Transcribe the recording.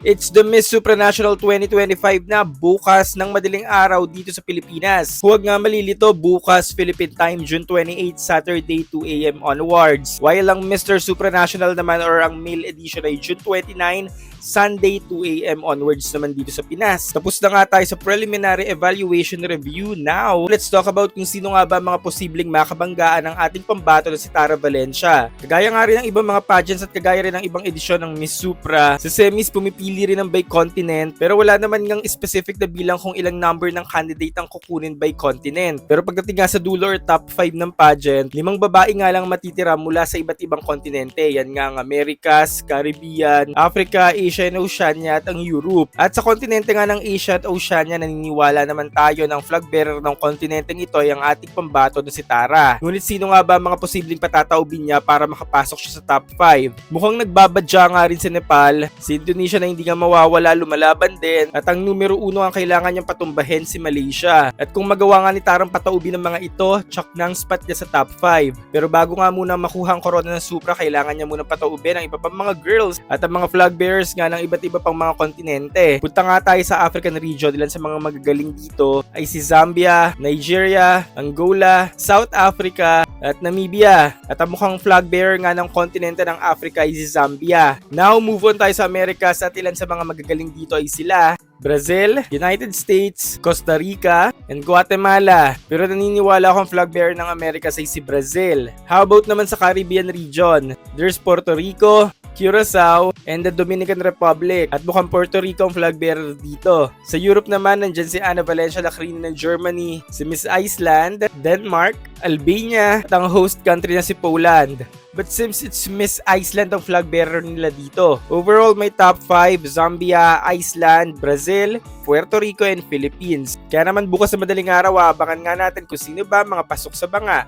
It's the Miss Supranational 2025 na bukas ng madaling araw dito sa Pilipinas. Huwag nga malilito, bukas Philippine Time, June 28, Saturday 2 AM onwards. While ang Mr. Supranational naman or ang male edition ay June 29, Sunday 2 AM onwards naman dito sa Pinas. Tapos na nga tayo sa preliminary evaluation review. Now, let's talk about kung sino nga ba mga posibleng makabanggaan ng ating pambato na si Tara Valencia. Kagaya nga rin ng ibang mga pageants at kagaya rin ng ibang edisyon ng Miss Supra, sa semis pumipili rin ng by continent pero wala naman ngang specific na bilang kung ilang number ng candidate ang kukunin by continent. Pero pagdating nga sa dulo or top 5 ng pageant, 5 babae nga lang matitira mula sa iba't ibang kontinente. Yan nga ang Americas, Caribbean, Africa, Asia and Oceania at ang Europe. At sa kontinente nga ng Asia at Oceania, naniniwala naman tayo ng flag bearer ng kontinenteng ito ay ang ating pambato na si Tara. Ngunit sino nga ba mga posibleng patataubin niya para makapasok siya sa top 5? Mukhang nagbabadya nga rin sa Nepal, si Indonesia na hindi nga mawawala, lumalaban din, at ang numero 1 ang kailangan niyang patumbahin si Malaysia. At kung magawa nga ni Tarang pataubin ng mga ito, tsak na ang spot niya sa top 5. Pero bago nga muna makuha ang corona ng Supra, kailangan niya muna pataubin ang iba pang mga girls at ang mga flag bearers nga ng iba't iba pang mga kontinente. Punta nga tayo sa African region. Ilan sa mga magagaling dito ay si Zambia, Nigeria, Angola, South Africa at Namibia. At ang mukhang flag bearer nga ng kontinente ng Africa ay si Zambia. Now move on tayo sa Americas at ilan sa mga magagaling dito ay sila Brazil, United States, Costa Rica, and Guatemala. Pero naniniwala akong flag bearer ng Americas ay si Brazil. How about naman sa Caribbean region? There's Puerto Rico, Curacao, and the Dominican Republic. At mukhang Puerto Rico ang flag bearer dito. Sa Europe naman, nandyan si Anna Valencia Lacrini ng Germany, si Miss Iceland, Denmark, Albania, at ang host country na si Poland. But since it's Miss Iceland ang flag bearer nila dito. Overall, may top 5, Zambia, Iceland, Brazil, Puerto Rico, and Philippines. Kaya naman bukas sa madaling araw, abangan nga natin kung sino ba mga pasok sa banga.